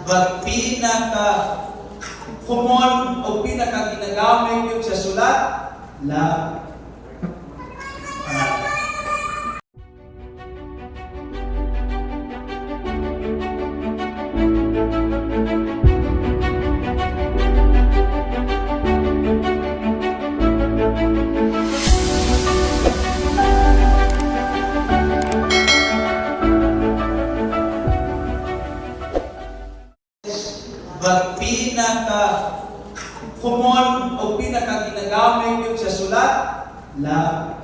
But pinaka-common o pinaka-ginagamit yun sa sulat, love. But pinaka-common o pinaka-ginagamit yun sa sulat, love.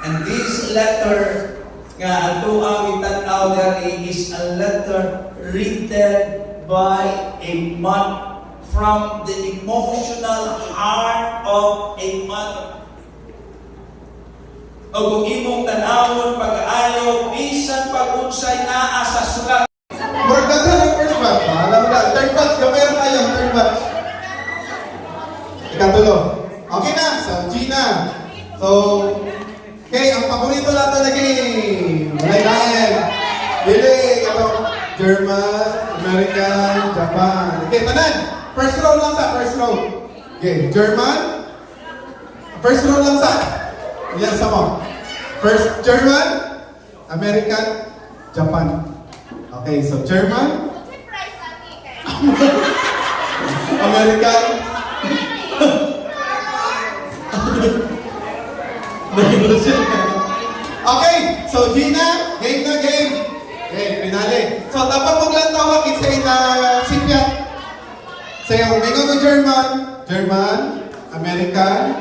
And this letter nga ato ang itanaw diri is a letter written by a man from the emotional heart of a mother. O kung imong tanawon pag-aayo, bisan pag-unsay naa sa sulat. Maganda ng first batch. Alam mo na, third batch. Gamayan tayo, third batch. Ikatulo. Okay na, sa Gina. So, okay, ang paborito natin na game. Malayan. Dili, ito. German, American, Japan. Okay, tanan. First row lang sa, first row. Okay, German. First row lang sa. Yan sa mo. First, German, American, Japan. Okay, so German, American, okay, so Gina, game na game. Okay, pinali. So dapat maglantaw kita sa sipyat. Sayo, may ko German, American,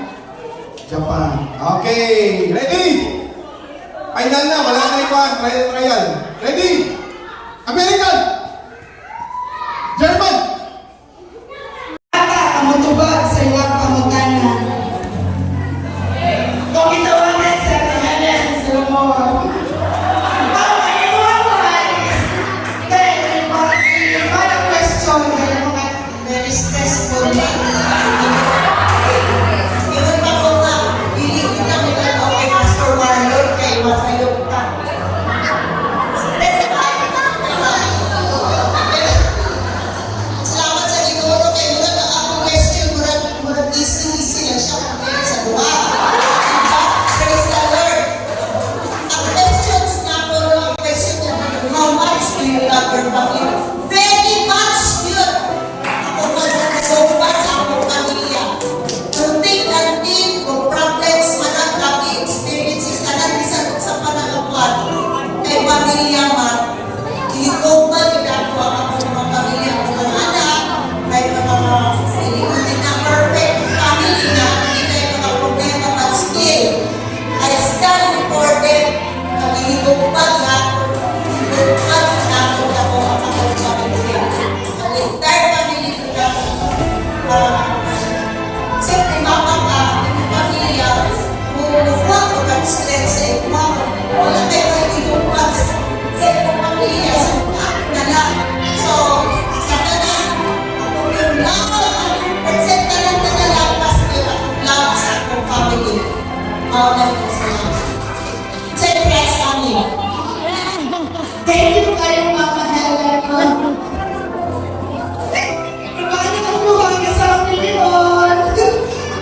Japan. Okay, ready? Final na, wala na ikuan, trial. Ready? American! German! Ata, kamutubag sa iyang kamutanan. Kung itawanan sa kahanan sa lumawag. Ang kanilang guys, dahil yung mga question, dahil mga very stressful na. Ito pa ko nga, hindi ko na minagawa kay Pastor Marlon kay masayok ka. Very much yun. Ako so much ako pamilya. Tunting nantin kung problems man ang kami experiences na natin sa panagabuan kay pamilya man. Hinikuman yung ako ang mga pamilya ng mga anak kay mga hindi na perfect family na hindi kayo mga problema but still I stand for them. Hinikuman na hinikuman na siyempre mama ka, pamilya, mumuha ko kang stress sa iyo, mama. Wala kayo kayo inupas sa iyong pamilya, sa akin na lang. So, sana na, ako yung lang, percent na lang na nalapas ko akong love sa akong family. Mawalan ko sa lang. Siyempre, sa amin. Thank you kayo mga mahal ko.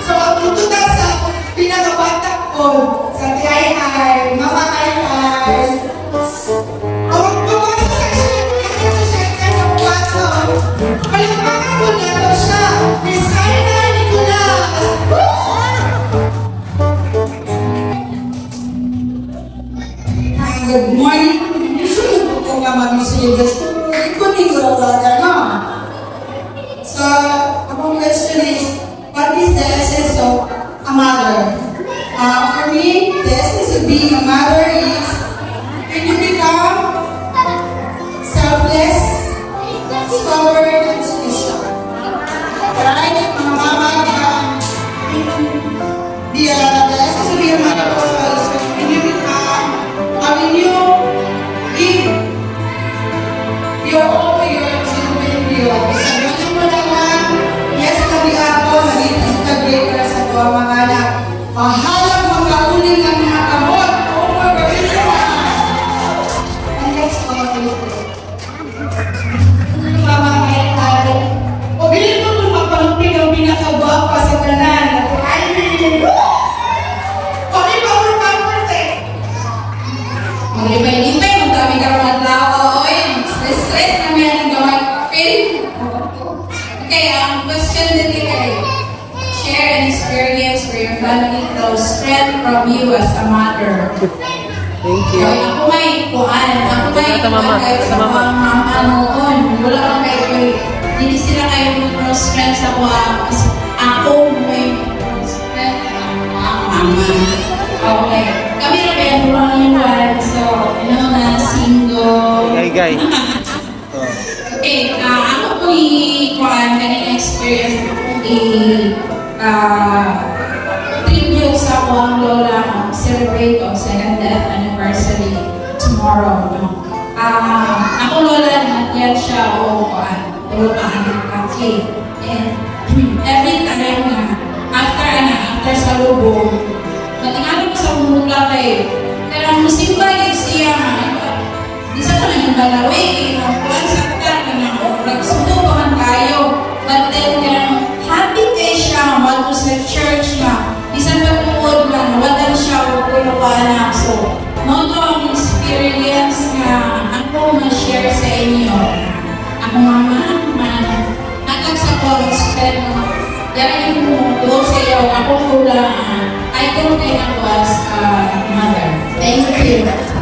So, ang tutuda sa pinakabata ko sa Tiyay-Hay, Mama Ay-Hay. Ang pumasa sa siya ng puwaso. Palakpakan ko na ito siya. Miss Aina Nicolas. Good morning. Gusto ko nga mag-isip. Ikunin ko lang no? So, ang question is, what is the essence of a mother? For me, the essence of being a mother is when you become selfless, stubborn, and submissive. Right? Mga mama, the essence of being a mother is when you become, when you give your all to your children, yes, kami ako, naging ka-greater sa tuwa mga anak. Mahalang mga uling ang mga kamot over Okay, question din kay share an experience where your family draws strength from you as a mother. Thank you. Okay, ako may kuan. Ako may Ito, mama. kahit sa Ito, mama. mga mama noon. Wala kang kayo. Hindi sila kayo draw strength sa kuha. Ako may draw strength sa mga mama. Okay. Kami na kaya durang yung one. So, na single. Gay. Okay, ako po kuan kanina experience ako tribute sa akong lola celebrate ang second death anniversary tomorrow. No? Ako lola na siya o kuan okay. And every time na after sa lubong, matingalo ko sa mula kay pero musimba yun siya di sa ka nang balawin, kuan sa nagsutubuhan tayo. But then, happy kayo siya, bago sa church na, bisan pagtungod lang, wadan siya o kulukanak. So, mo to ang experience na ako ma-share sa inyo. Ako mama, nagkag sa college, pero yan yung mo sa iyo, ako kulang, I don't think I was a mother. Thank you.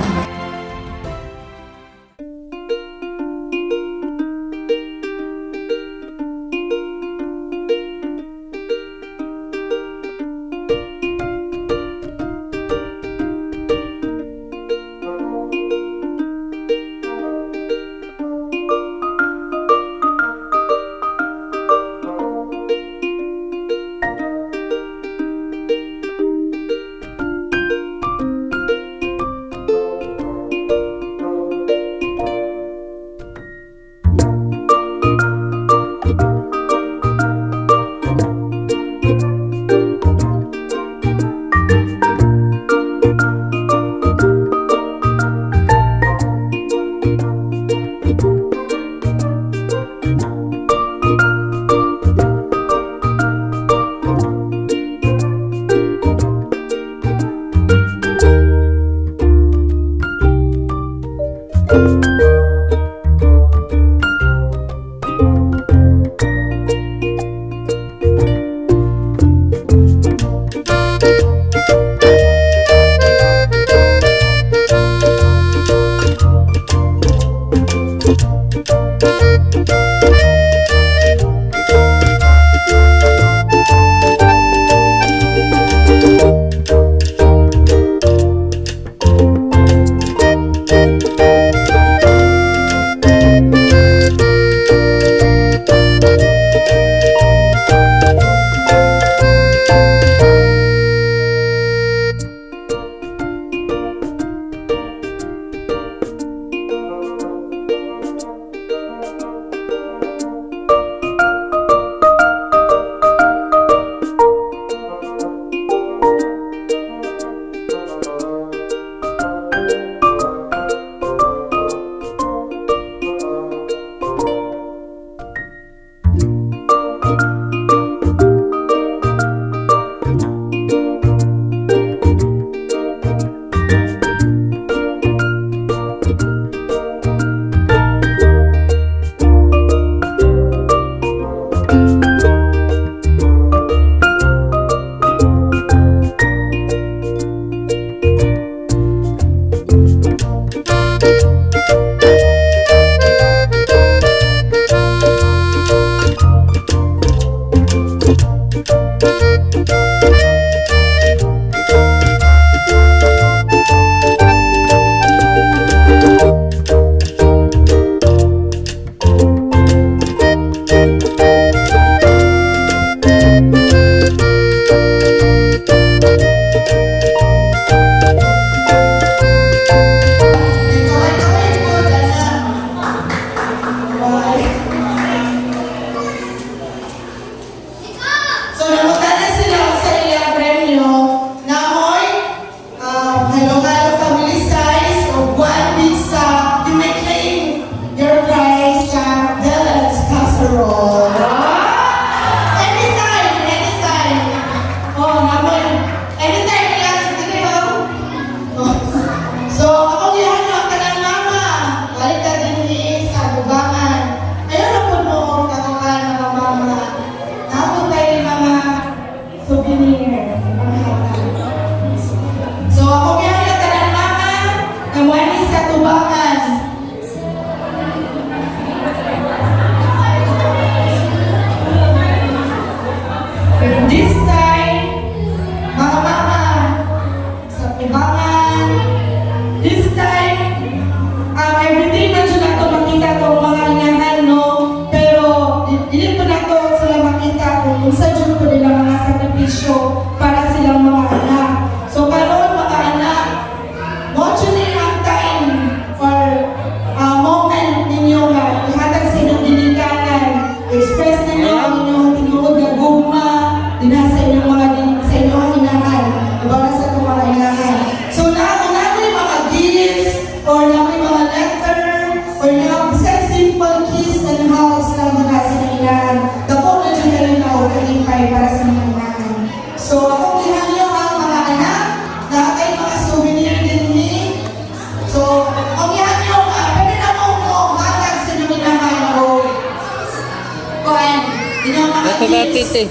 sa titi.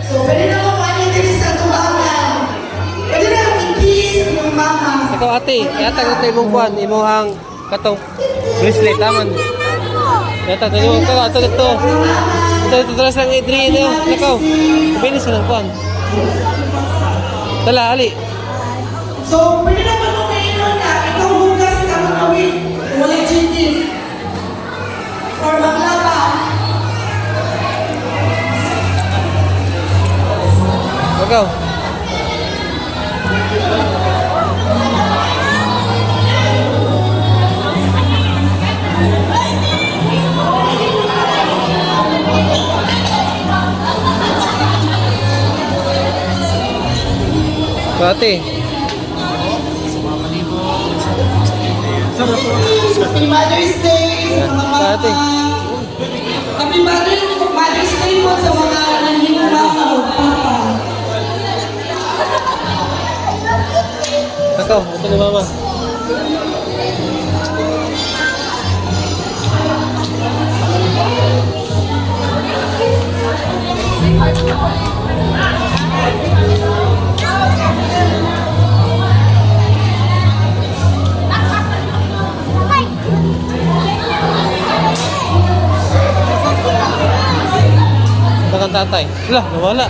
So, pwede na kumain din sa tubangan. Pwede na i-kiss yung mama. Ikaw ate, yatag ito imong kuhan, imuhang katong bracelet, taman. Yatag, ito. Ito, taras lang Adrian yun. Ikaw, bilis mo ng kuhan. Tala, ali. So, pwede na magpapainom ka. Ikaw hugas ka magawin. Walang chitis. Or maglaba. Ikaw. Ate. Happy Mother's Day sa mga mama. Ate. Happy Mother's Day po sa mga nanghing mama o papa. Ikaw, ito ni mama. Ito kang tatay. Wala, nawala.